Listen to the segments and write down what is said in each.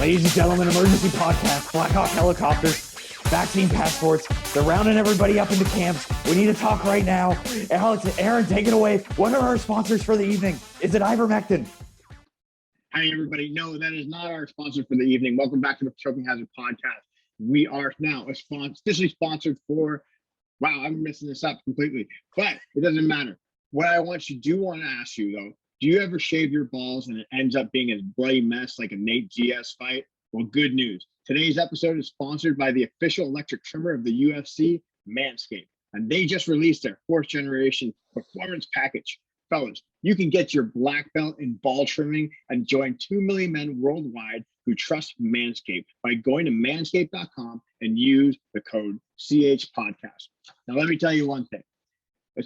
Ladies and gentlemen, emergency podcast, Black Hawk helicopters, vaccine passports. They're rounding everybody up into camps. We need to talk right now. Alex, Aaron, take it away. What are our sponsors for the evening? Is it ivermectin? Hi, everybody. No, that is not our sponsor for the evening. Welcome back to the Choking Hazard podcast. We are now officially sponsored for, wow, I'm messing this up completely, but it doesn't matter. What I want to ask you, though, do you ever shave your balls and it ends up being a bloody mess like a Nate GS fight? Well, good news. Today's episode is sponsored by the official electric trimmer of the UFC, Manscaped. And they just released their 4th generation performance package. Fellas, you can get your black belt in ball trimming and join 2 million men worldwide who trust Manscaped by going to manscaped.com and use the code CHPodcast. Now, let me tell you one thing. The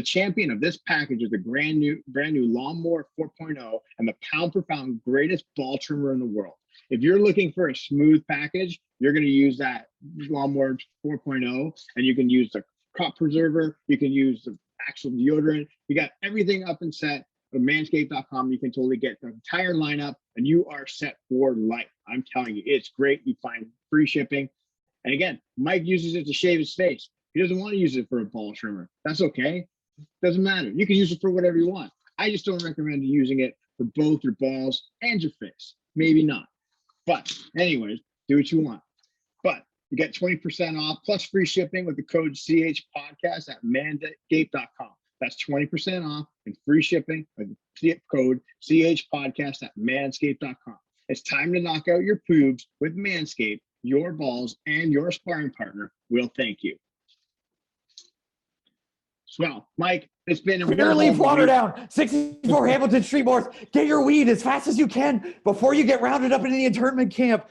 champion of this package is the brand new Lawnmower 4.0 and the pound for pound greatest ball trimmer in the world. If you're looking for a smooth package, you're going to use that Lawnmower 4.0, and you can use the crop preserver. You can use the actual deodorant. You got everything up and set. At manscaped.com, you can totally get the entire lineup, and you are set for life. I'm telling you, it's great. You find free shipping. And again, Mike uses it to shave his face. He doesn't want to use it for a ball trimmer. That's okay. Doesn't matter. You can use it for whatever you want. I just don't recommend using it for both your balls and your face. Maybe not. But anyways, do what you want. But you get 20% off plus free shipping with the code CHPodcast at manscaped.com. That's 20% off and free shipping with the code CHPodcast at manscaped.com. It's time to knock out your pubes with Manscaped. Your balls and your sparring partner will thank you. Well, Mike, it's been a Beer leaf water down. 64 Hamilton Street North. Get your weed as fast as you can before you get rounded up into the internment camp.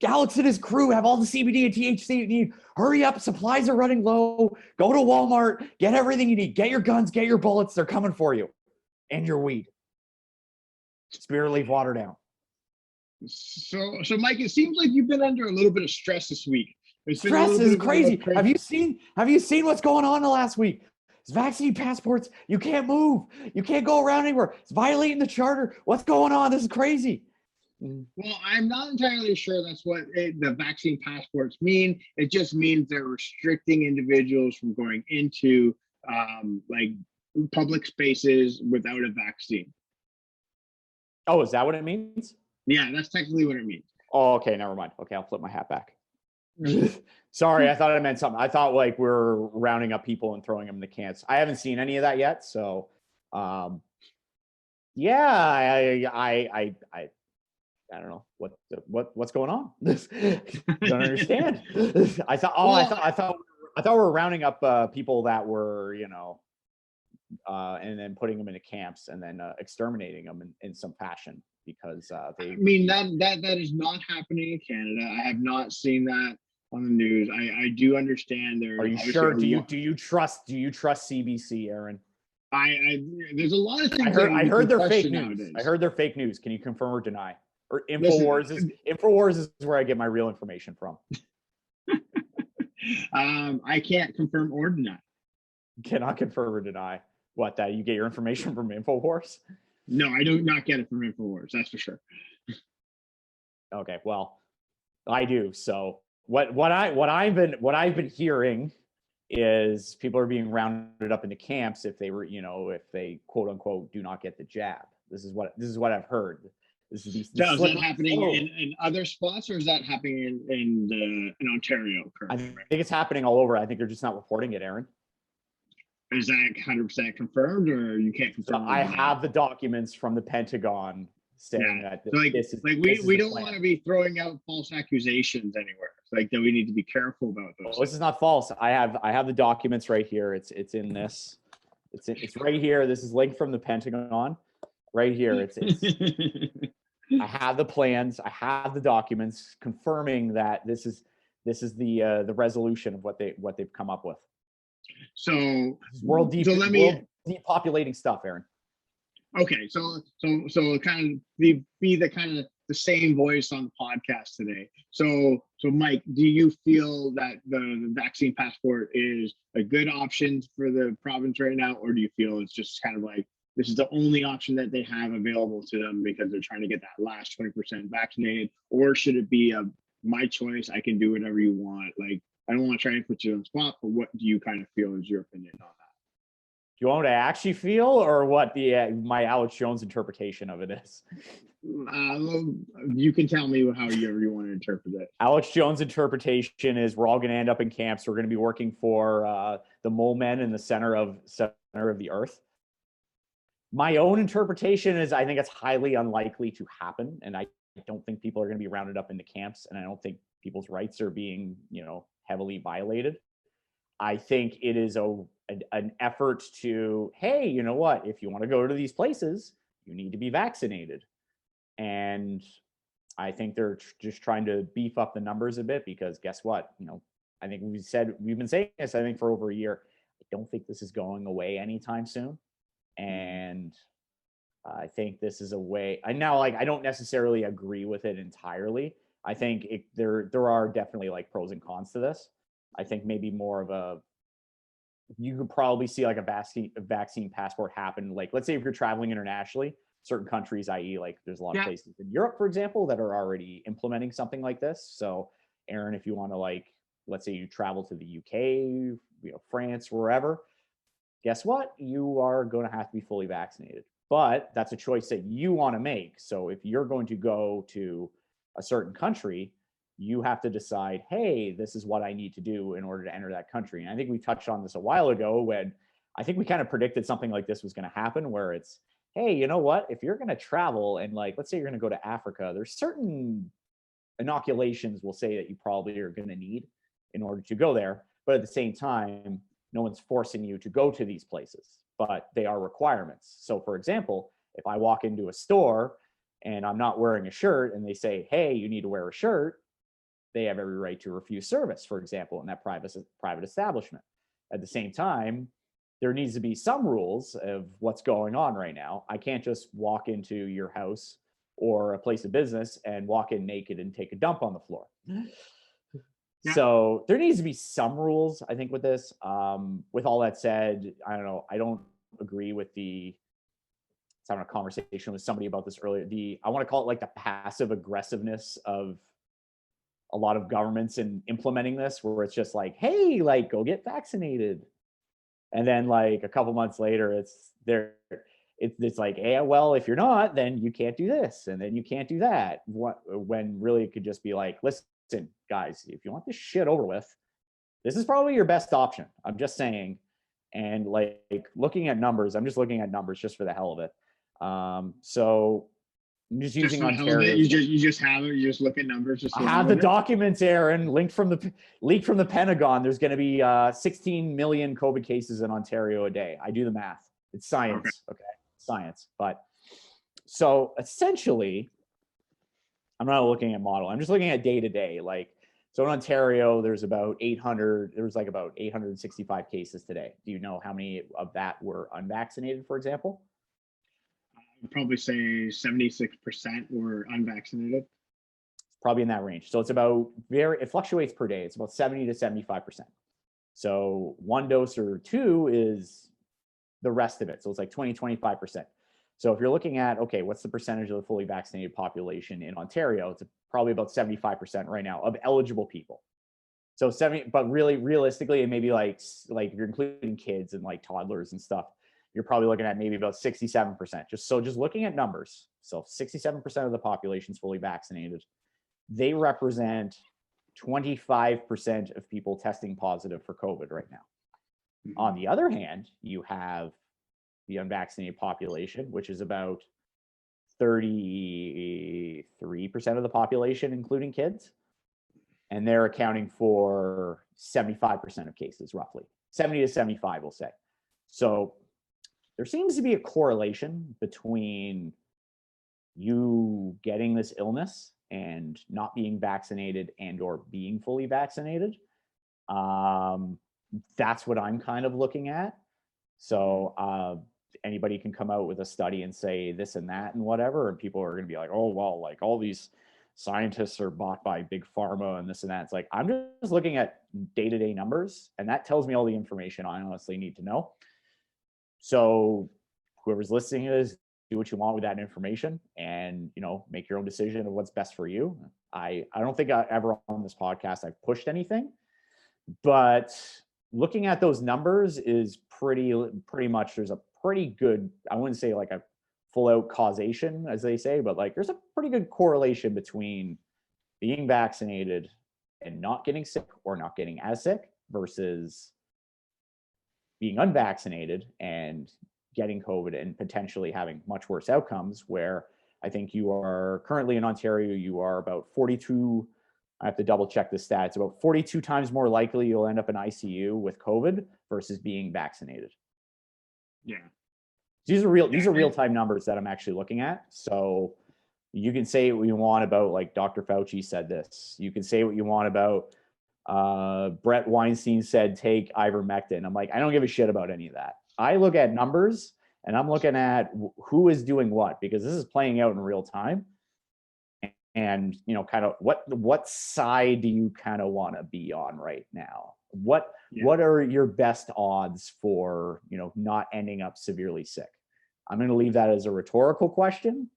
Alex and his crew have all the CBD and THC you need. Hurry up. Supplies are running low. Go to Walmart. Get everything you need. Get your guns. Get your bullets. They're coming for you. And your weed. Spear leaf water down. So Mike, it seems like you've been under a little bit of stress this week. Stress is crazy. Have you seen what's going on the last week? It's vaccine passports. You can't move. You can't go around anywhere. It's violating the charter. What's going on? This is crazy. Well, I'm not entirely sure that's what the vaccine passports mean. It just means they're restricting individuals from going into like public spaces without a vaccine. Oh, is that what it means? Yeah, that's technically what it means. Oh, okay. Never mind. Okay, I'll flip my hat back. Sorry, I thought it meant something. I thought like we're rounding up people and throwing them in the camps. I haven't seen any of that yet. So, yeah, I don't know what's going on. Don't understand. I thought we were rounding up people that were, and then putting them into camps and then exterminating them in some fashion because they. I mean that is not happening in Canada. I have not seen that on the news. I do understand there. Are you sure? Do you trust CBC, Aaron? There's a lot of things. I heard they're fake news. Nowadays. I heard they're fake news. Can you confirm or deny? Or Infowars is where I get my real information from. I can't confirm or deny. Cannot confirm or deny what, that you get your information from Infowars? No, I do not get it from Infowars. That's for sure. Okay, well, I do. So what I've been hearing is people are being rounded up into camps if they quote unquote do not get the jab. This is what I've heard. Is that happening in other spots, or is that happening in Ontario currently? I think it's happening all over. I think they're just not reporting it, Aaron. Is that 100% confirmed, or you can't confirm? So I have the documents from the Pentagon saying that this is we don't want to be throwing out false accusations anywhere. Like that, we need to be careful about those. Well, this is not false. I have the documents right here. It's in this. It's right here. This is linked from the Pentagon. Right here. It's I have the plans. I have the documents confirming that this is the resolution of what they've come up with. So world depopulating stuff, Aaron. Okay, so kind of be the same voice on the podcast today. So Mike, do you feel that the vaccine passport is a good option for the province right now, or do you feel it's just kind of like this is the only option that they have available to them because they're trying to get that last 20% vaccinated? Or should it be my choice, I can do whatever you want? Like, I don't want to try and put you on the spot, but what do you kind of feel is your opinion on that? Do you want me to actually feel, or what my Alex Jones interpretation of it is? You can tell me however you want to interpret it. Alex Jones' interpretation is we're all going to end up in camps. We're going to be working for the mole men in the center of the earth. My own interpretation is I think it's highly unlikely to happen, and I don't think people are going to be rounded up into camps, and I don't think people's rights are being, heavily violated. I think it is an effort to, hey, you know what? If you want to go to these places, you need to be vaccinated. And I think they're just trying to beef up the numbers a bit because guess what? I think we've been saying this, I think, for over a year. I don't think this is going away anytime soon. And I think this is a way. I don't necessarily agree with it entirely. I think there are definitely like pros and cons to this. I think maybe more of you could probably see like a vaccine passport happen. Like, let's say if you're traveling internationally, certain countries, i.e. like there's a lot of places in Europe, for example, that are already implementing something like this. So Aaron, if you want to let's say you travel to the UK, France, wherever, guess what? You are going to have to be fully vaccinated. But that's a choice that you want to make. So if you're going to go to a certain country, you have to decide, hey, this is what I need to do in order to enter that country. And I think we touched on this a while ago when I think we kind of predicted something like this was going to happen, where it's, hey, you know what? If you're going to travel and let's say you're going to go to Africa, there's certain inoculations we'll say that you probably are going to need in order to go there. But at the same time, no one's forcing you to go to these places, but they are requirements. So for example, if I walk into a store and I'm not wearing a shirt and they say, hey, you need to wear a shirt, they have every right to refuse service, for example, in that private establishment. At the same time, there needs to be some rules of what's going on right now. I can't just walk into your house or a place of business and walk in naked and take a dump on the floor. Yeah. So there needs to be some rules, I think, with this. With all that said, I don't know. I don't agree with I was having a conversation with somebody about this earlier. I want to call it like the passive aggressiveness of a lot of governments in implementing this, where it's just like, hey, go get vaccinated. And then a couple months later, it's like, hey, well, if you're not, then you can't do this. And then you can't do that. When really it could just be like, listen, guys, if you want this shit over with, this is probably your best option. I'm just saying. And looking at numbers, I'm just looking at numbers just for the hell of it. So I'm just using Ontario. You just look at numbers. I have the documents, Aaron, leaked from the Pentagon. There's going to be 16 million COVID cases in Ontario a day. I do the math. It's science. Okay. Science. But so essentially, I'm not looking at model. I'm just looking at day to day. So in Ontario, there's about 800. There was about 865 cases today. Do you know how many of that were unvaccinated, for example? I'd probably say 76% were unvaccinated. It's probably in that range. So it's it fluctuates per day. It's about 70 to 75%. So one dose or two is the rest of it. So it's 20, 25%. So if you're looking at, okay, what's the percentage of the fully vaccinated population in Ontario? It's probably about 75% right now of eligible people. So 70, but really realistically, it may be like if you're including kids and toddlers and stuff, you're probably looking at maybe about 67%. Just looking at numbers. So 67% of the population is fully vaccinated. They represent 25% of people testing positive for COVID right now. Mm-hmm. On the other hand, you have the unvaccinated population, which is about 33% of the population, including kids. And they're accounting for 75% of cases, roughly 70 to 75, we'll say. So there seems to be a correlation between you getting this illness and not being vaccinated and or being fully vaccinated. That's what I'm kind of looking at. So anybody can come out with a study and say this and that and whatever, and people are going to be like, oh, well, all these scientists are bought by big pharma and this and that. It's I'm just looking at day-to-day numbers, and that tells me all the information I honestly need to know. So whoever's listening to this, do what you want with that information, and make your own decision of what's best for you. I don't think I ever on this podcast I've pushed anything, but looking at those numbers is pretty much, there's a pretty good, I wouldn't say like a full out causation as they say, but like there's a pretty good correlation between being vaccinated and not getting sick or not getting as sick versus being unvaccinated and getting COVID and potentially having much worse outcomes, where I think you are currently in Ontario, you are about 42, I have to double check the stats, about 42 times more likely you'll end up in ICU with COVID versus being vaccinated. Yeah. These are real time numbers that I'm actually looking at. So you can say what you want about, like Dr. Fauci said this, you can say what you want about Brett Weinstein said, take ivermectin. I'm like, I don't give a shit about any of that. I look at numbers and I'm looking at who is doing what, because this is playing out in real time. And, kind of what side do you kind of want to be on right now? What are your best odds for, not ending up severely sick? I'm going to leave that as a rhetorical question.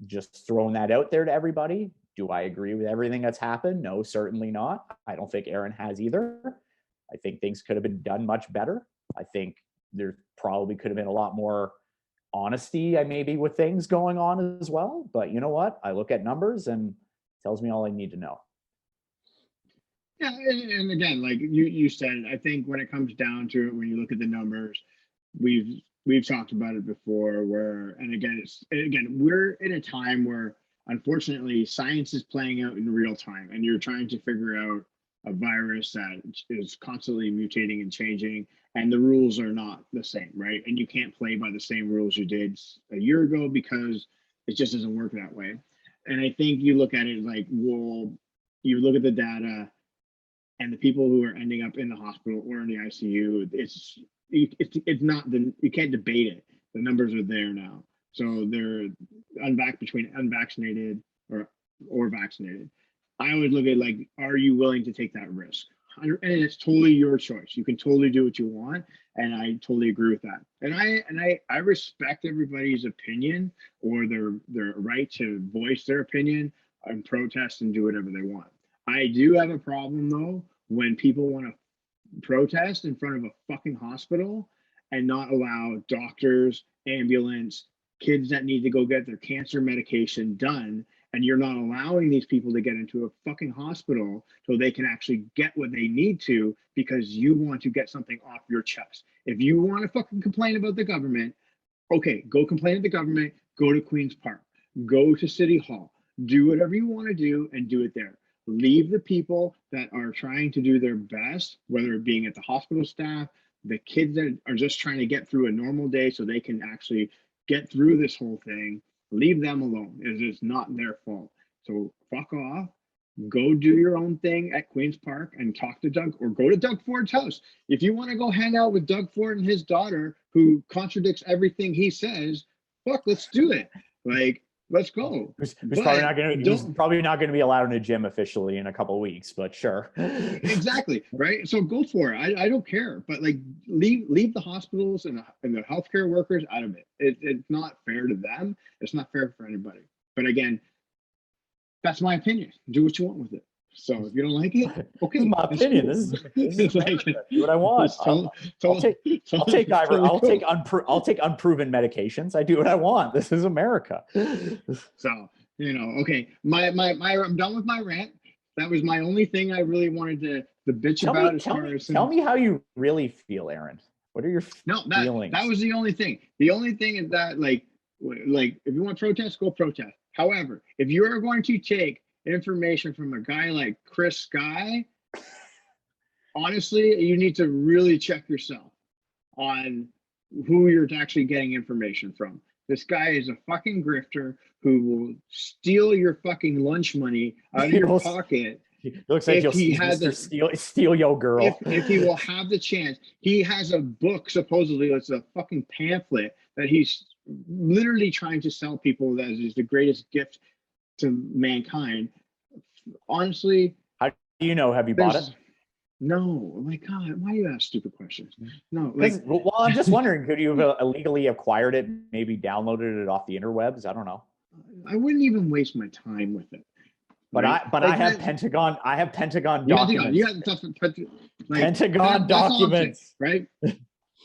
Just throwing that out there to everybody. Do I agree with everything that's happened? No, certainly not. I don't think Aaron has either. I think things could have been done much better. I think there probably could have been a lot more honesty, maybe, with things going on as well. But you know what? I look at numbers and it tells me all I need to know. Yeah, and again, like you said, I think when it comes down to it, when you look at the numbers, we've talked about it before. And again, we're in a time where, unfortunately, science is playing out in real time, and you're trying to figure out a virus that is constantly mutating and changing, and the rules are not the same, right? And you can't play by the same rules you did a year ago because it just doesn't work that way. And I think you look at it like, well, you look at the data and the people who are ending up in the hospital or in the ICU, it's not you can't debate it. The numbers are there now. So they're between unvaccinated or vaccinated. I always look at, like, are you willing to take that risk? And it's totally your choice. You can totally do what you want, and I totally agree with that. And I respect everybody's opinion or their right to voice their opinion and protest and do whatever they want. I do have a problem though when people want to protest in front of a fucking hospital and not allow doctors, ambulance, kids that need to go get their cancer medication done, and you're not allowing these people to get into a fucking hospital so they can actually get what they need to because you want to get something off your chest. If you want to fucking complain about the government, okay, go complain at the government, go to Queen's Park, go to City Hall, do whatever you want to do and do it there. Leave the people that are trying to do their best, whether it being at the hospital staff, the kids that are just trying to get through a normal day so they can actually get through this whole thing. Leave them alone. It's not their fault. So fuck off. Go do your own thing at Queen's Park and talk to Doug, or go to Doug Ford's house. If you want to go hang out with Doug Ford and his daughter, who contradicts everything he says, fuck, let's do it. Like, let's go. He's probably not going to be allowed in a gym officially in a couple of weeks, but sure. Exactly, right? So go for it. I don't care, but like leave the hospitals and the healthcare workers out of it. It's not fair to them. It's not fair for anybody. But again, that's my opinion. Do what you want with it. So if you don't like it, okay. This is my opinion. Cool. This is like, do what I want. I'll take unproven medications. I do what I want. This is America. So, okay. I'm done with my rant. That was my only thing I really wanted to bitch about. Tell me how you really feel, Aaron. What are your feelings? That was the only thing. The only thing is that like if you want to protest, go protest. However, if you are going to take information from a guy like Chris Sky, honestly, you need to really check yourself on who you're actually getting information from. This guy is a fucking grifter who will steal your fucking lunch money out of your pocket. It looks like he has to steal your girl. If he will have the chance. He has a book, supposedly, it's a fucking pamphlet that he's literally trying to sell people that is the greatest gift to mankind. Honestly, how do you know? Have you bought it? No, oh my God, why do you ask stupid questions? No, like, Well, I'm just wondering, could you have illegally acquired it, maybe downloaded it off the interwebs? I don't know. I wouldn't even waste my time with it. But Right? I have Pentagon. I have Pentagon documents. You got the stuff, like, Pentagon that's all I'm saying, documents. right?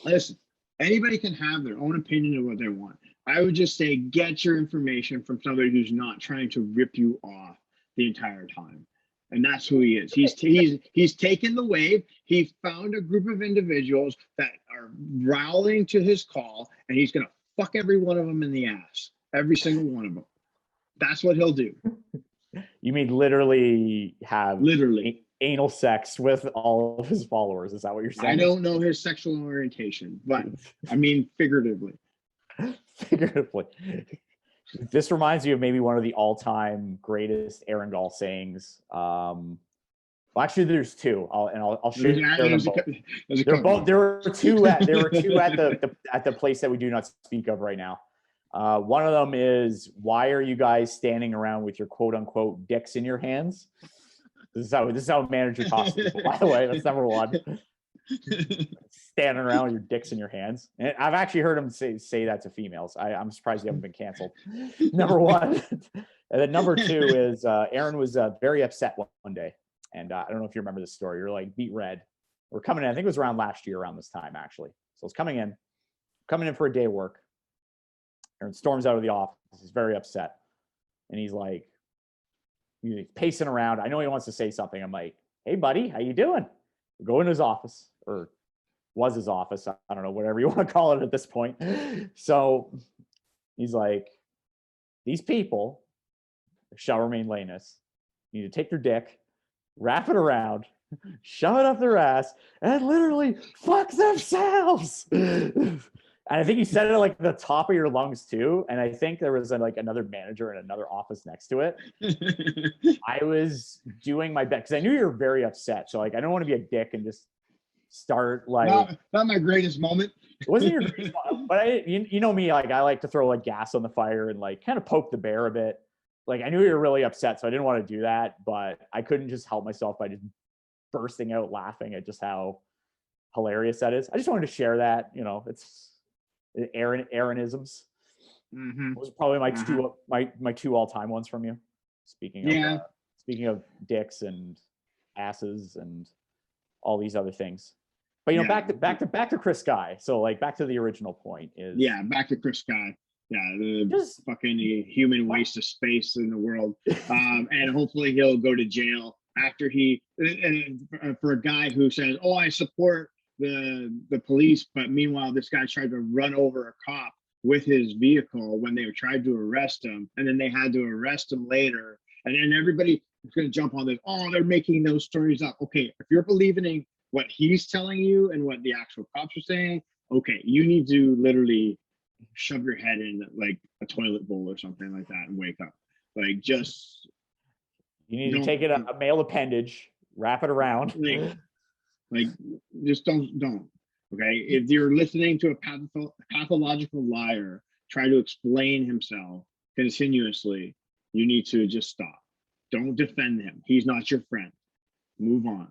Listen, anybody can have their own opinion of what they want. I would just say get your information from somebody who's not trying to rip you off the entire time. And that's who he is. He's taken the wave. He found a group of individuals that are rallying to his call, and he's gonna fuck every one of them in the ass. Every single one of them. That's what he'll do. You mean literally have Literally. Anal sex with all of his followers? Is that what you're saying? I don't know his sexual orientation, but I mean figuratively. Figuratively. This reminds me of maybe one of the all-time greatest Aaron Gall sayings. Well, actually, there's two. I'll share them both. There were two at the place that we do not speak of right now. One of them is, why are you guys standing around with your quote unquote dicks in your hands? This is how a manager talks to people, by the way. That's number one. Standing around with your dicks in your hands. And I've actually heard him say that to females. I'm surprised they haven't been canceled. Number one. And then number two is Aaron was very upset one day. And I don't know if you remember this story. You're like beat red. We're coming in. I think it was around last year, around this time, actually. So it's coming in for a day of work. Aaron storms out of the office. He's very upset. And he's pacing around. I know he wants to say something. I'm like, hey, buddy, how you doing? We go in his office, or was his office. I don't know, whatever you want to call it at this point. So he's like, these people shall remain nameless. You need to take their dick, wrap it around, shove it up their ass, and literally fuck themselves. And I think he said it like the top of your lungs too. And I think there was another manager in another office next to it. I was doing my best because I knew you were very upset. So I don't want to be a dick and just start not my greatest moment. It wasn't your greatest moment, but you know me, I like to throw gas on the fire and kind of poke the bear a bit. I knew you were really upset, so I didn't want to do that, but I couldn't just help myself by just bursting out laughing at just how hilarious that is. I just wanted to share that. It's Aaronisms. Mm-hmm. Those are probably my two all-time ones from you. Speaking of dicks and asses and all these other things. But back to Chris Sky. So back to the original point is back to Chris Sky. The fucking human waste of space in the world. And hopefully he'll go to jail after and for a guy who says, oh, I support the police, but meanwhile this guy tried to run over a cop with his vehicle when they tried to arrest him, and then they had to arrest him later, and then everybody is going to jump on this, oh, they're making those stories up. Okay, if you're believing in what he's telling you and what the actual cops are saying, okay, you need to literally shove your head in a toilet bowl or something like that and wake up. You need to take it a male appendage, wrap it around. Just don't. Okay, if you're listening to a pathological liar try to explain himself continuously, you need to just stop. Don't defend him. He's not your friend. Move on.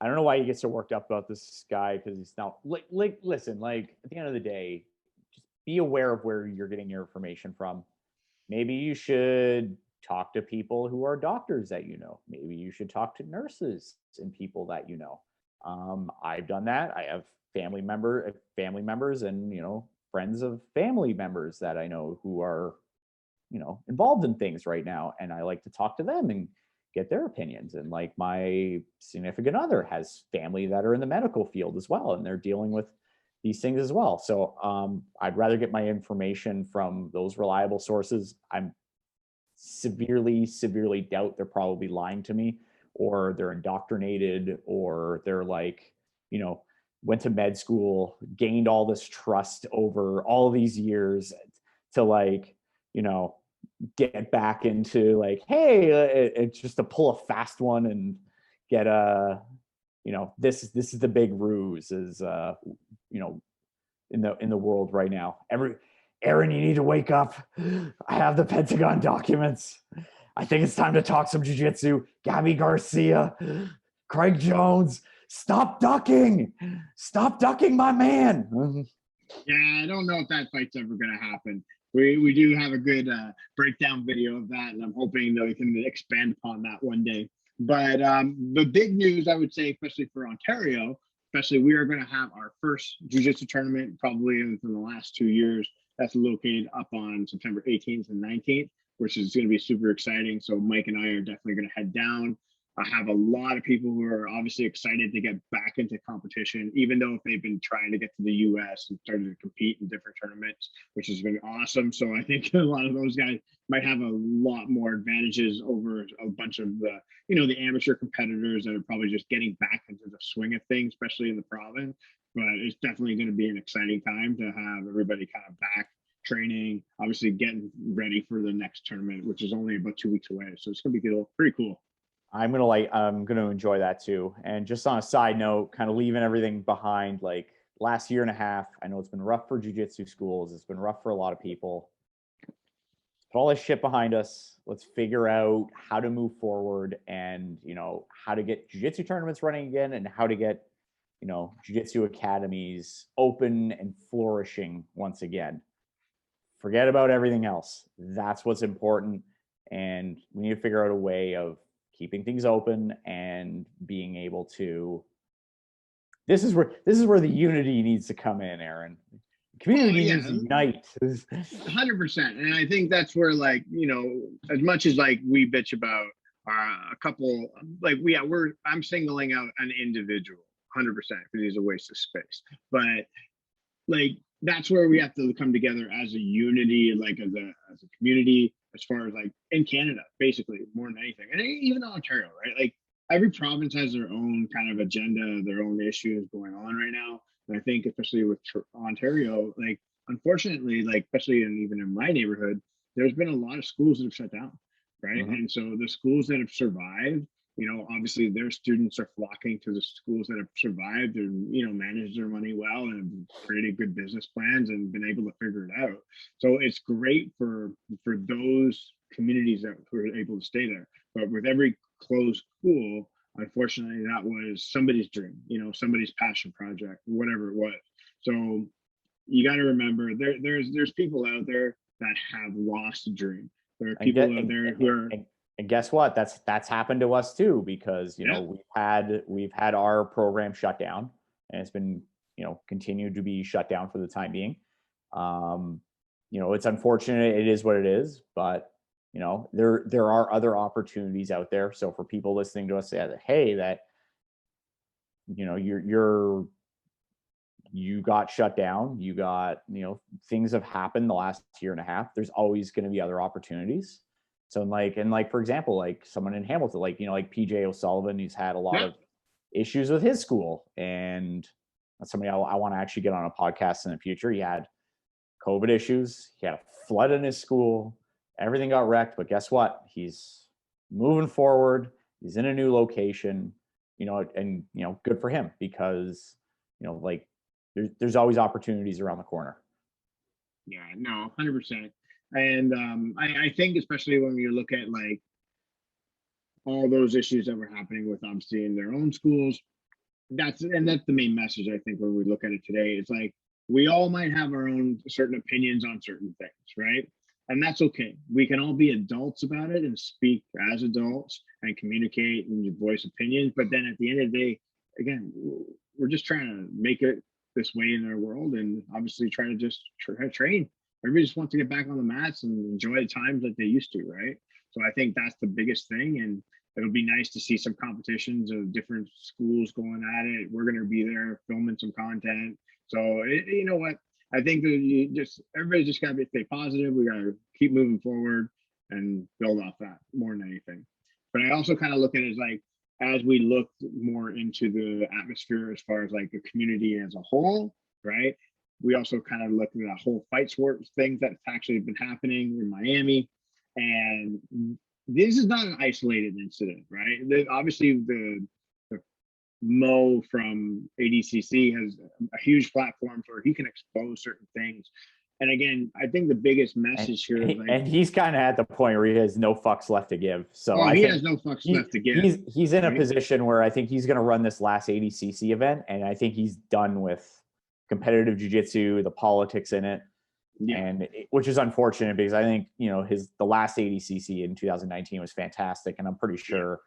I don't know why he gets so worked up about this guy, because he's not listen, at the end of the day, just be aware of where you're getting your information from. Maybe you should talk to people who are doctors that you know. Maybe you should talk to nurses and people that you know. I've done that. I have family members and friends of family members that I know who are involved in things right now, and I like to talk to them and get their opinions. And my significant other has family that are in the medical field as well, and they're dealing with these things as well. So I'd rather get my information from those reliable sources. I'm severely doubt they're probably lying to me, or they're indoctrinated, or they're went to med school, gained all this trust over all these years to get back into hey, it's just to pull a fast one and get this is the big ruse is in the world right now. Aaron, you need to wake up. I have the Pentagon documents. I think it's time to talk some jiu-jitsu. Gabby Garcia, Craig Jones, Stop ducking. Stop ducking, my man. Yeah, I don't know if that fight's ever going to happen. We do have a good breakdown video of that, and I'm hoping that we can expand upon that one day. But the big news, I would say, especially for Ontario, especially we are going to have our first jiu-jitsu tournament probably in the last 2 years. That's located up on September 18th and 19th, which is going to be super exciting. So Mike and I are definitely going to head down. I have a lot of people who are obviously excited to get back into competition, even though if they've been trying to get to the US and started to compete in different tournaments, which has been awesome. So I think a lot of those guys might have a lot more advantages over a bunch of the, the amateur competitors that are probably just getting back into the swing of things, especially in the province. But it's definitely going to be an exciting time to have everybody kind of back training, obviously getting ready for the next tournament, which is only about 2 weeks away. So it's going to be pretty cool. I'm gonna enjoy that too. And just on a side note, kind of leaving everything behind, like last year and a half, I know it's been rough for jiu-jitsu schools. It's been rough for a lot of people. Put all this shit behind us. Let's figure out how to move forward and, how to get jiu-jitsu tournaments running again and how to get, jiu-jitsu academies open and flourishing once again. Forget about everything else. That's what's important. And we need to figure out a way of keeping things open and being able to. This is where the unity needs to come in, Aaron. Community needs to unite. 100%. And I think that's where, as much as we bitch about a couple, I'm singling out an individual 100% because he's a waste of space. But that's where we have to come together as a unity, as a community, as far as in Canada, basically, more than anything. And even Ontario, right? Every province has their own kind of agenda, their own issues going on right now. And I think especially with Ontario, unfortunately, especially even in my neighborhood, there's been a lot of schools that have shut down, right? Mm-hmm. And so the schools that have survived, obviously their students are flocking to the schools that have survived and, managed their money well and created good business plans and been able to figure it out. So it's great for those communities that were able to stay there. But with every closed school, unfortunately, that was somebody's dream, somebody's passion project, whatever it was. So you got to remember there's people out there that have lost a dream. There are people out there who are. And guess what? That's happened to us too, because we've had our program shut down, and it's been continued to be shut down for the time being. It's unfortunate. It is what it is, but there are other opportunities out there. So for people listening to us say that, hey, that you got shut down, you got things have happened the last year and a half. There's always going to be other opportunities. So for example, someone in Hamilton, PJ O'Sullivan, who's had a lot of issues with his school, and that's somebody I want to actually get on a podcast in the future. He had COVID issues. He had a flood in his school. Everything got wrecked, but guess what? He's moving forward. He's in a new location, and good for him, because there's always opportunities around the corner. Yeah, no, 100%. And I think especially when you look at all those issues that were happening with obviously in their own schools, that's the main message. I think when we look at it today, it's we all might have our own certain opinions on certain things, right? And that's okay. We can all be adults about it and speak as adults and communicate and voice opinions. But then at the end of the day, again, we're just trying to make it this way in our world, and obviously try to just train. Everybody just wants to get back on the mats and enjoy the times that they used to, right? So I think that's the biggest thing. And it'll be nice to see some competitions of different schools going at it. We're going to be there filming some content. So you know what? I think that everybody just got to stay positive. We got to keep moving forward and build off that more than anything. But I also kind of look at it as we look more into the atmosphere as far as the community as a whole, right? We also kind of looked at that whole fight sports thing that's actually been happening in Miami. And this is not an isolated incident, right? Obviously, the Mo from ADCC has a huge platform where he can expose certain things And again, I think the biggest message here is and he's kind of at the point where he has no fucks left to give. So I he think has no fucks left to give. He's in a right? position where I think he's going to run this last ADCC event, and I think he's done with competitive jiu-jitsu, the politics in it, and which is unfortunate because I think the last ADCC in 2019 was fantastic, and I'm pretty sure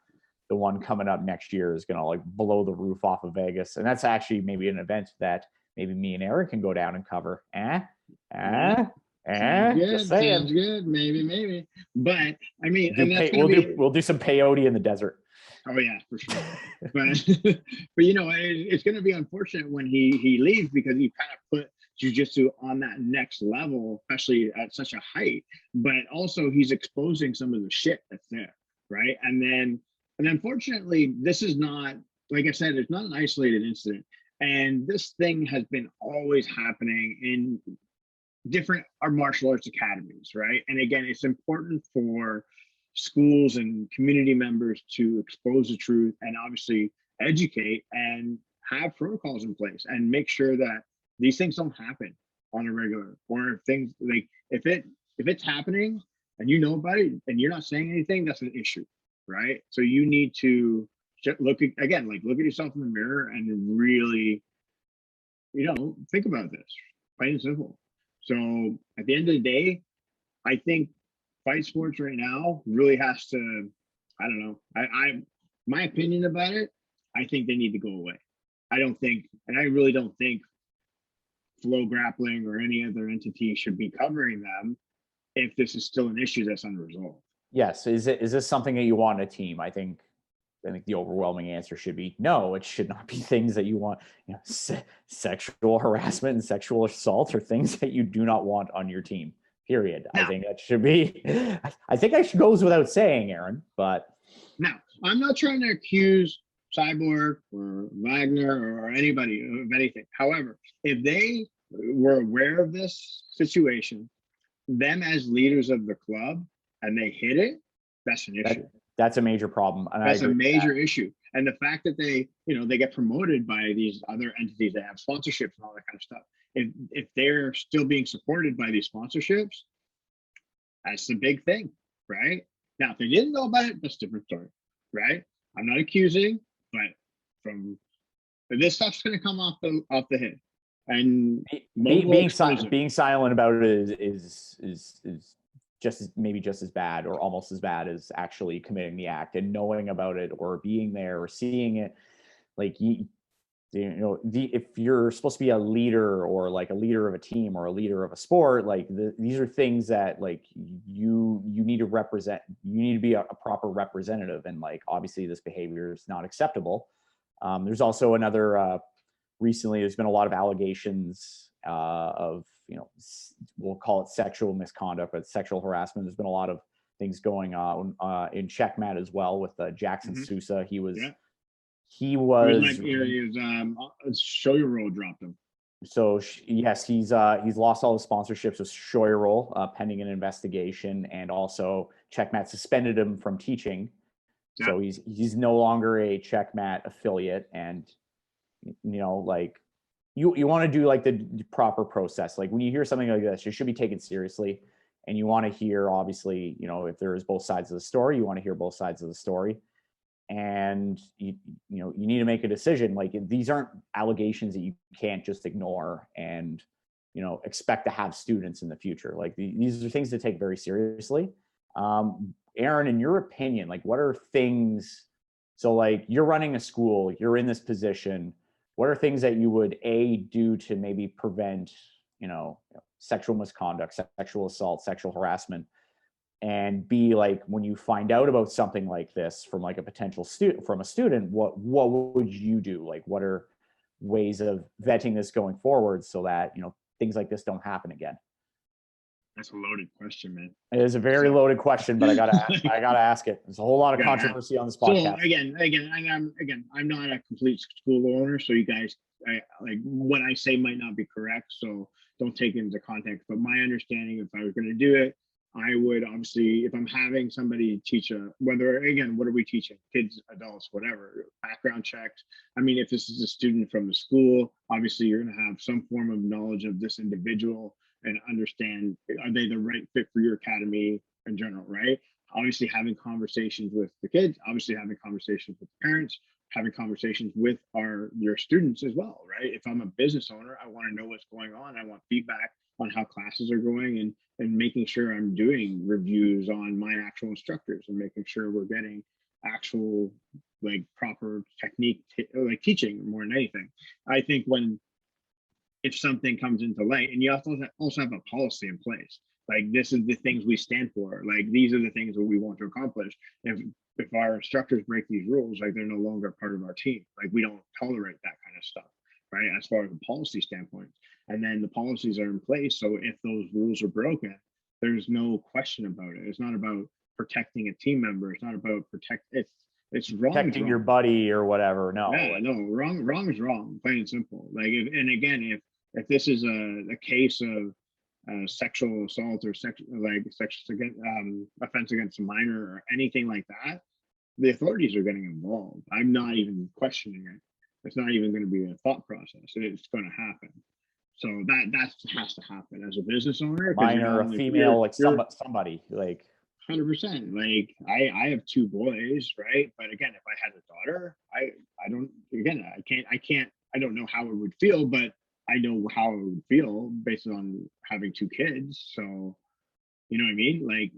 the one coming up next year is going to like blow the roof off of Vegas, and that's actually maybe an event that maybe me and Aaron can go down and cover. Sounds good. Just saying. Sounds good. Maybe. But I mean, we'll do some peyote in the desert. Oh yeah, for sure. but it's going to be unfortunate when he leaves because he kind of put jiu-jitsu on that next level, especially at such a height. But also he's exposing some of the shit that's there, right? And unfortunately, this is not, like I said, it's not an isolated incident. And this thing has been always happening in different martial arts academies, right? And again, it's important for schools and community members to expose the truth and obviously educate and have protocols in place and make sure that these things don't happen on a regular, or things like if it's happening and you know about it and you're not saying anything, that's an issue, right? So you need to look at yourself in the mirror and really, think about this, plain and simple. So at the end of the day, I think fight sports right now really has to, I don't know, my opinion about it, I think they need to go away. I really don't think FloGrappling or any other entity should be covering them if this is still an issue that's unresolved. Yes. Is this something that you want in a team? I think the overwhelming answer should be no. It should not be things that you want. Sexual harassment and sexual assault are things that you do not want on your team. Period. No. I think that should be. I think I should goes without saying, Aaron. But now I'm not trying to accuse Cyborg or Wagner or anybody of anything. However, if they were aware of this situation, them as leaders of the club, and they hit it, that's an issue. That's a major problem. And that's a major issue. And the fact that they get promoted by these other entities that have sponsorships and all that kind of stuff. If they're still being supported by these sponsorships, that's the big thing, right? Now, if they didn't know about it, that's a different story, right? I'm not accusing, but this stuff's going to come off the head. And being silent about it is just as bad or almost as bad as actually committing the act and knowing about it or being there or seeing it. Like if you're supposed to be a leader or like a leader of a team or a leader of a sport, like these are things that like you need to represent. You need to be a proper representative, and like obviously this behavior is not acceptable. There's also another recently there's been a lot of allegations of we'll call it sexual misconduct, but sexual harassment. There's been a lot of things going on in Checkmat as well with Jackson Sousa. He was Shoyoroll dropped him. So yes, he's lost all his sponsorships with Shoyoroll pending an investigation, and also Checkmat suspended him from teaching. Yeah. So he's no longer a Checkmat affiliate, and like you want to do like the proper process. Like when you hear something like this, it should be taken seriously, and you want to hear, obviously, if there is both sides of the story, you want to hear both sides of the story, and you need to make a decision. Like these aren't allegations that you can't just ignore and expect to have students in the future. Like these are things to take very seriously. Aaron, in your opinion, like what are things? So like you're running a school, you're in this position. What are things that you would do to maybe prevent, sexual misconduct, sexual assault, sexual harassment, and B, like when you find out about something like this from like a potential student, what would you do? Like, what are ways of vetting this going forward so that things like this don't happen again? That's a loaded question, man. It is a very loaded question, but I gotta ask it. There's a whole lot of controversy on this podcast. So I'm not a complete school owner, so you guys, like what I say might not be correct, so don't take it into context. But my understanding, if I was going to do it, I would obviously, if I'm having somebody teach what are we teaching? Kids, adults, whatever, background checks. I mean, if this is a student from the school, obviously you're going to have some form of knowledge of this individual. and understand, are they the right fit for your academy in general, right? Obviously having conversations with the kids, obviously having conversations with the parents, having conversations with your students as well, right? If I'm a business owner, I want to know what's going on. I want feedback on how classes are going, and making sure I'm doing reviews on my actual instructors and making sure we're getting actual like proper technique, like teaching more than anything. I think if something comes into light, and you also have a policy in place, like this is the things we stand for, like these are the things that we want to accomplish. If our instructors break these rules, like they're no longer part of our team, like we don't tolerate that kind of stuff, right? As far as a policy standpoint, and then the policies are in place, so if those rules are broken, there's no question about it. It's not about protecting a team member. It's not about it's wrong. Protecting your buddy or whatever. No. Yeah, no, wrong is wrong, plain and simple. Like, and again, if this is a case of sexual assault or offense against a minor or anything like that, the authorities are getting involved. I'm not even questioning it. It's not even going to be a thought process. It's going to happen. So that has to happen as a business owner. Minor, a female, like somebody, like 100%. Like I have 2 boys, right? But again, if I had a daughter, I don't know how it would feel, but I know how it would feel based on having 2 kids. So, you know what I mean? Like,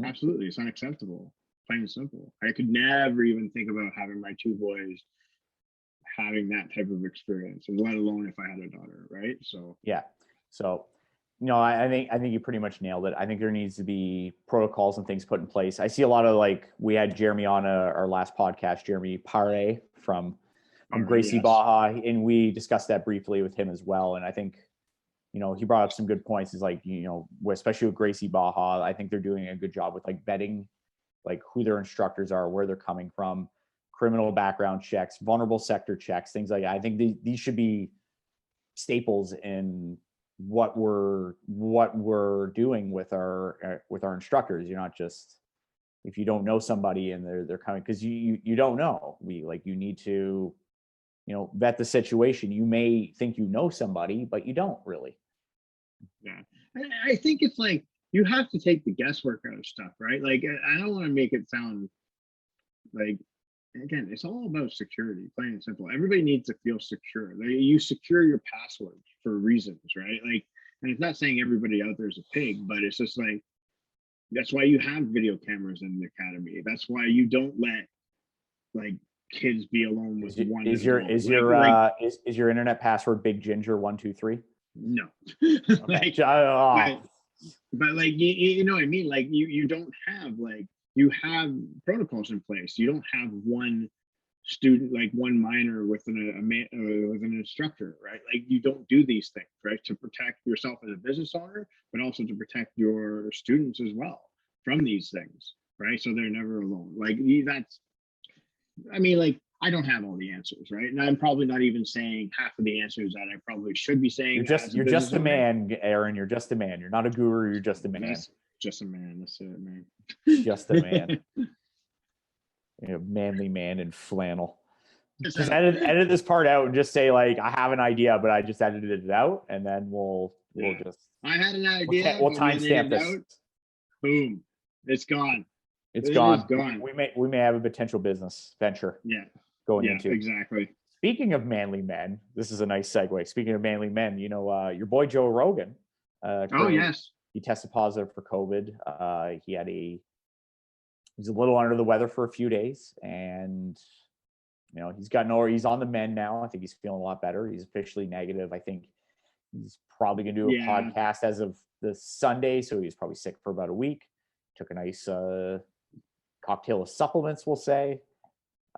absolutely, it's unacceptable, plain and simple. I could never even think about having my 2 boys having that type of experience, and let alone if I had a daughter, right? So yeah. So, I think you pretty much nailed it. I think there needs to be protocols and things put in place. I see a lot of, like, we had Jeremy on our last podcast, Jeremy Pare from Gracie Baja, and we discussed that briefly with him as well. And I think, he brought up some good points. Is like, especially with Gracie Baja, I think they're doing a good job with like vetting, like who their instructors are, where they're coming from, criminal background checks, vulnerable sector checks, things like that. I think these should be staples in what we're doing with our instructors. You're not just, if you don't know somebody and they're coming, because you don't know, you need to vet the situation. You may think you know somebody, but you don't really. Yeah, I think it's like you have to take the guesswork out of stuff, right? Like, I don't want to make it sound like, again, it's all about security, plain and simple. Everybody needs to feel secure. You secure your passwords for reasons, right? Like, and it's not saying everybody out there is a pig, but it's just like, that's why you have video cameras in the academy. That's why you don't let like kids be alone with one. Is your internet password Big Ginger 123? No. Okay. But like you know what I mean? Like you don't have, like, you have protocols in place. You don't have one student, like one minor with an instructor, right? Like, you don't do these things, right, to protect yourself as a business owner, but also to protect your students as well from these things, right? So they're never alone. Like, like, I don't have all the answers, right? And I'm probably not even saying half of the answers that I probably should be saying. You're just a man, Aaron. You're just a man. You're not a guru. You're just a man. Just a man. That's it, man. Just a man. Manly man in flannel. Just edit this part out and just say, like, I have an idea, but I just edited it out, and then we'll just. I had an idea. We'll timestamp this. Boom! It's gone. It's gone. We may have a potential business venture. Yeah. Going into. Exactly. Speaking of manly men, this is a nice segue. Speaking of manly men, your boy Joe Rogan. Oh yes. He tested positive for COVID. He's a little under the weather for a few days, and he's on the mend now. I think he's feeling a lot better. He's officially negative. I think he's probably going to do a podcast as of this Sunday. So he's probably sick for about a week. Took a nice cocktail of supplements, we'll say.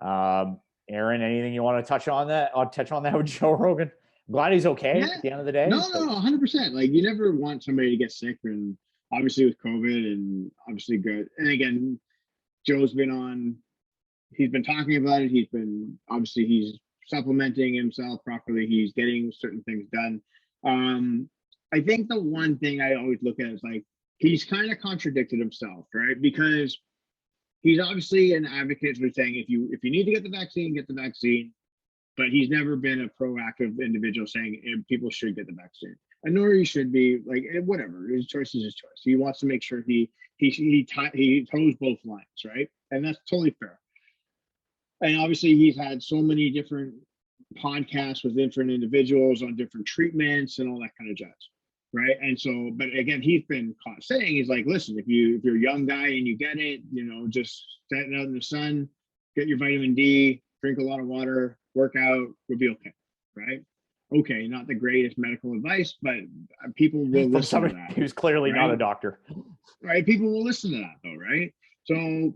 Aaron, anything you want to touch on that? I'll touch on that with Joe Rogan. I'm glad he's okay at the end of the day. No, 100%. Like, you never want somebody to get sick, and obviously with COVID, and obviously good. And again, Joe's he's been talking about it. He's supplementing himself properly. He's getting certain things done. I think the one thing I always look at is, like, he's kind of contradicted himself, right? Because he's obviously an advocate for saying, if you need to get the vaccine, get the vaccine. But he's never been a proactive individual saying people should get the vaccine. and nor he should be. Like whatever, his choice is his choice. He wants to make sure he toes both lines, right? And that's totally fair. And obviously, he's had so many different podcasts with different individuals on different treatments and all that kind of jazz, right? And so, but again, he's been caught saying, he's like, listen, if you're a young guy and you get it, just standing out in the sun, get your vitamin D, drink a lot of water, work out, we'll be okay, right? Okay, not the greatest medical advice, but people will listen to that. Who's clearly right? not a doctor, right? People will listen to that though, right? So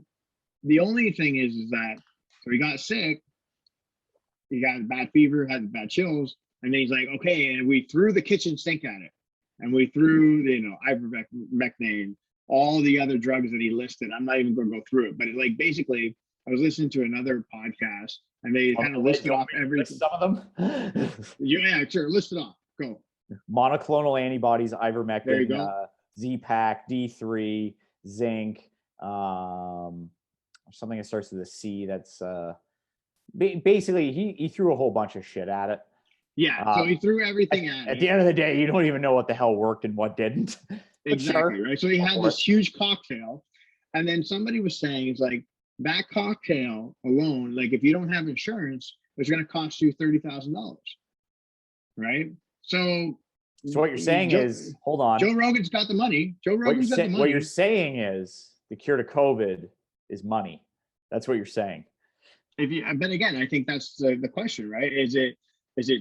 the only thing is that so he got sick, he got a bad fever, had bad chills, and then he's like, okay, and we threw the kitchen sink at it, and we threw ivermectin, all the other drugs that he listed. I'm not even going to go through it, but basically, I was listening to another podcast, and they kind of listed off everything. Some of them. Yeah, sure. List it off. Go. Monoclonal antibodies, ivermectin, there you go. Z-Pak, D3, zinc, something that starts with a C. That's basically he threw a whole bunch of shit at it. Yeah, so he threw everything at it. At the end of the day, you don't even know what the hell worked and what didn't. Exactly, sure. Right? So he had this huge cocktail, and then somebody was saying, it's like, that cocktail alone, like if you don't have insurance, it's going to cost you $30,000, right? So what you're saying is, hold on. Joe Rogan's got the money. Joe Rogan's got the money. What you're saying is the cure to COVID is money. That's what you're saying. But again, I think that's the question, right? Is it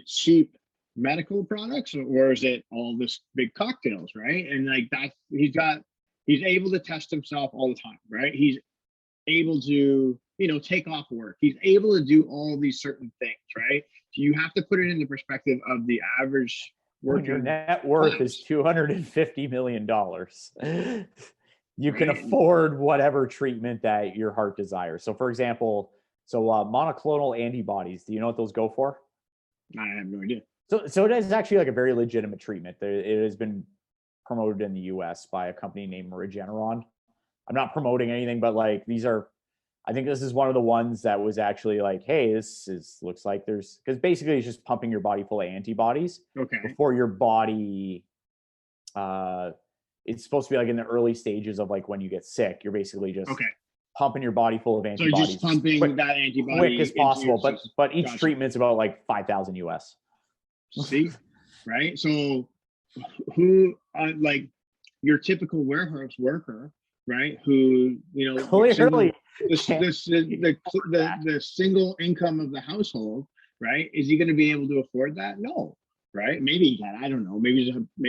cheap medical products, or is it all this big cocktails, right? And like that, he's able to test himself all the time, right? He's able to take off work. He's able to do all these certain things, right? So you have to put it in the perspective of the average worker. Your net worth is $250 million. You can afford whatever treatment that your heart desires. So for example, monoclonal antibodies, do you know what those go for? I have no idea. So it is actually like a very legitimate treatment. It has been promoted in the US by a company named Regeneron. I'm not promoting anything, but like I think this is one of the ones that was actually like, hey, looks like because basically it's just pumping your body full of antibodies before your body. It's supposed to be like in the early stages of like when you get sick, you're basically just pumping your body full of antibodies. So just pumping that antibody quick as possible, but each treatment's about like 5,000 US. See, right? So who like your typical warehouse worker, right? Who clearly the single income of the household, right? Is he going to be able to afford that? No, right? Maybe he can. I don't know. Maybe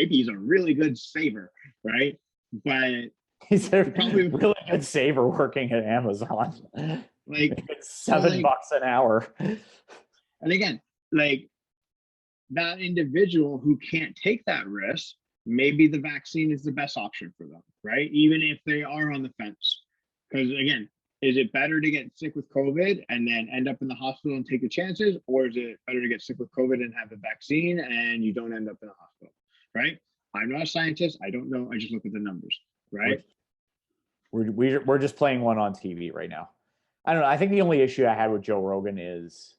he's a really good saver, right? But he's a really good saver working at Amazon. Like $7 an hour. And again, like that individual who can't take that risk, maybe the vaccine is the best option for them, right? Even if they are on the fence. Because again, is it better to get sick with COVID and then end up in the hospital and take the chances? Or is it better to get sick with COVID and have the vaccine and you don't end up in the hospital, right? I'm not a scientist. I don't know. I just look at the numbers, right? We're just playing one on TV right now. I don't know. I think the only issue I had with Joe Rogan is,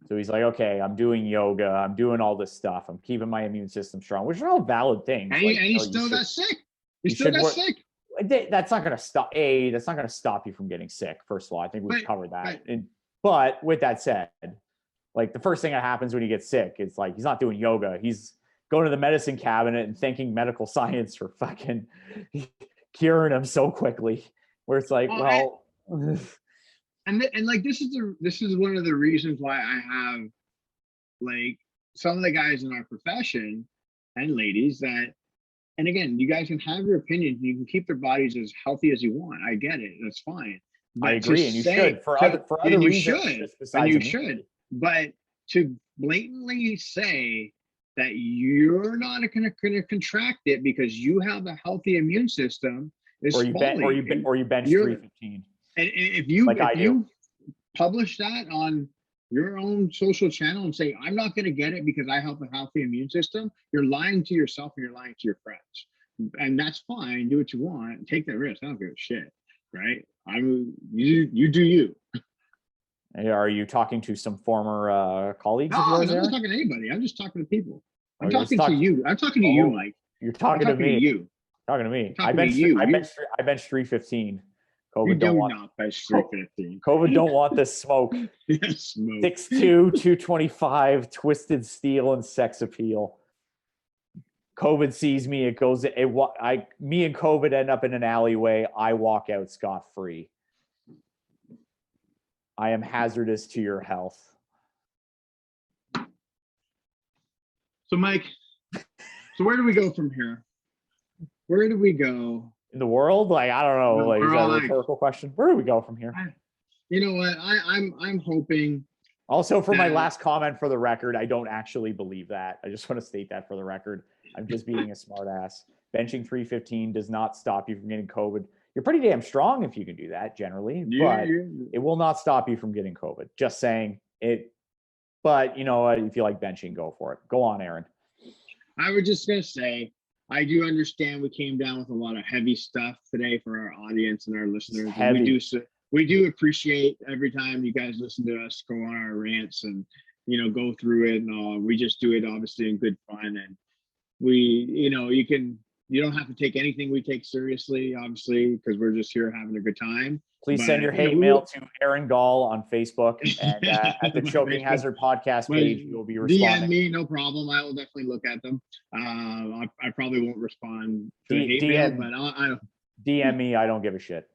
so he's like, okay, I'm doing yoga, I'm doing all this stuff, I'm keeping my immune system strong, which are all valid things. And he still got sick. He still got sick. That's not going to stop. That's not going to stop you from getting sick. First of all, I think we've covered that. But with that said, like the first thing that happens when you get sick is like he's not doing yoga. He's going to the medicine cabinet and thanking medical science for fucking curing him so quickly. Where it's like, And like this is one of the reasons why I have like some of the guys in our profession and ladies that, and again, you guys can have your opinions, you can keep their bodies as healthy as you want. I get it, that's fine. But I agree, and you should for other reasons. You should. But to blatantly say that you're not going to contract it because you have a healthy immune system is or you bench 315. And if you publish that on your own social channel and say, I'm not going to get it because I have a healthy immune system, you're lying to yourself and you're lying to your friends. And that's fine. Do what you want. Take that risk. I don't give a shit. Right? You do you. Are you talking to some former colleagues of yours? I'm not talking to anybody. I'm just talking to people. I'm talking to you. I'm talking to you, Mike. You're talking to me. You. Talking to me. I bench 315. COVID don't want not bench 315. COVID don't want this smoke. Yes, smoke. 6'2", 225, twisted steel and sex appeal. COVID sees me. Me and COVID end up in an alleyway. I walk out scot-free. I am hazardous to your health. So, Mike, where do we go from here? Where do we go? In the world? Like, I don't know. Like, is that a rhetorical question? Where do we go from here? You know what? I'm hoping. Also, for my last comment, for the record, I don't actually believe that. I just want to state that for the record. I'm just being a smart ass. Benching 315 does not stop you from getting COVID. You're pretty damn strong if you can do that generally, but it will not stop you from getting COVID. Just saying it. But you know what? If you like benching, go for it. Go on, Aaron. I was just going to say, I do understand we came down with a lot of heavy stuff today for our audience and our listeners. We do appreciate every time you guys listen to us go on our rants and, you know, go through it and all. We just do it obviously in good fun. And you don't have to take anything we take seriously, obviously, because we're just here having a good time. Please send your hate mail to Aaron Gall on Facebook and at the Choking Hazard podcast page. You'll be responding. DM me, no problem. I will definitely look at them. I probably won't respond to the hate mail, but I DM me. I don't give a shit.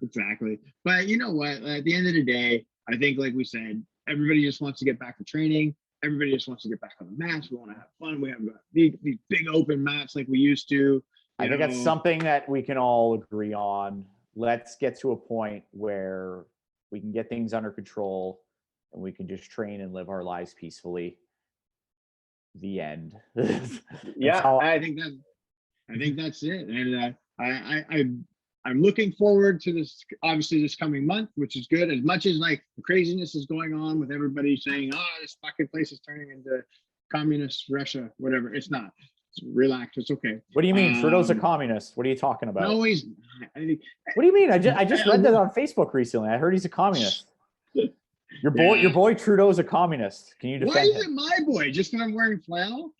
Exactly. But you know what? At the end of the day, I think, like we said, everybody just wants to get back to training. Everybody just wants to get back on the mats. We want to have fun. We have these big open mats like we used to. I think that's something that we can all agree on. Let's get to a point where we can get things under control and we can just train and live our lives peacefully. The end. I think that's it. And I'm looking forward to this, obviously, this coming month, which is good. As much as like the craziness is going on with everybody saying, this fucking place is turning into communist Russia, whatever. It's not. Relax. It's okay. What do you mean? Trudeau's a communist. What are you talking about? No, he's not. What do you mean? I just read that on Facebook recently. I heard he's a communist. Your boy Trudeau's a communist. Can you defend him? Why is it my boy? Just because I'm wearing flannel?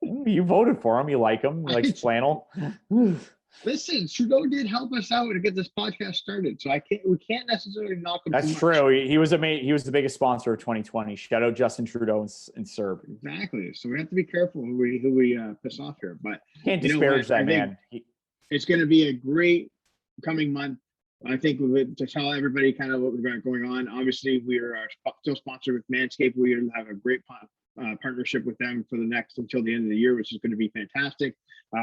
You voted for him. You like him. He likes flannel. Listen, Trudeau did help us out to get this podcast started, so we can't necessarily knock him. That's true. He was the biggest sponsor of 2020. Shout out Justin Trudeau and Serb. Exactly. So we have to be careful who we piss off here, but can't disparage that man. It's going to be a great coming month. I think to tell everybody kind of what we've got going on. Obviously, we are still sponsored with Manscaped. We have a great partnership with them for the next until the end of the year, which is going to be fantastic.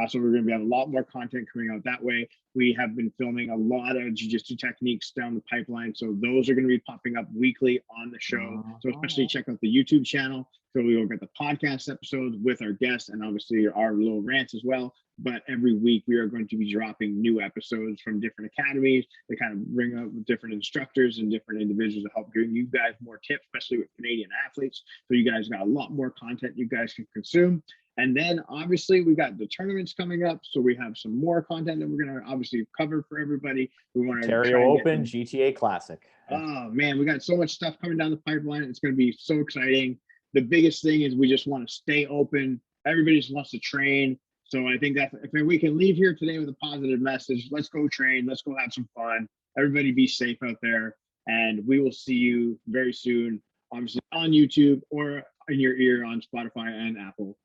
So we're going to have a lot more content coming out that way. We have been filming a lot of jiu-jitsu techniques down the pipeline. So those are going to be popping up weekly on the show. So especially check out the YouTube channel. So we will get the podcast episodes with our guests and obviously our little rants as well. But every week we are going to be dropping new episodes from different academies to kind of bring up different instructors and different individuals to help bring you guys more tips, especially with Canadian athletes. So you guys got a lot more content you guys can consume. And then obviously we got the tournaments coming up. So we have some more content that we're going to obviously cover for everybody. We want to Ontario Open, GTA Classic. Oh man, we got so much stuff coming down the pipeline. It's going to be so exciting. The biggest thing is we just want to stay open. Everybody just wants to train. So I think that if we can leave here today with a positive message, let's go train. Let's go have some fun. Everybody be safe out there. And we will see you very soon, obviously on YouTube or in your ear on Spotify and Apple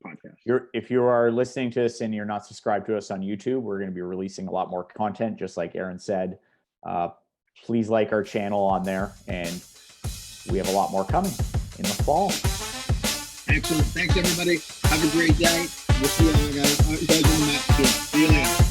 Podcasts. If you are listening to this and you're not subscribed to us on YouTube, we're going to be releasing a lot more content, just like Aaron said. Please like our channel on there. And we have a lot more coming in the fall. Excellent. Thanks, everybody. Have a great day. We'll see you guys on the mat soon. See you later.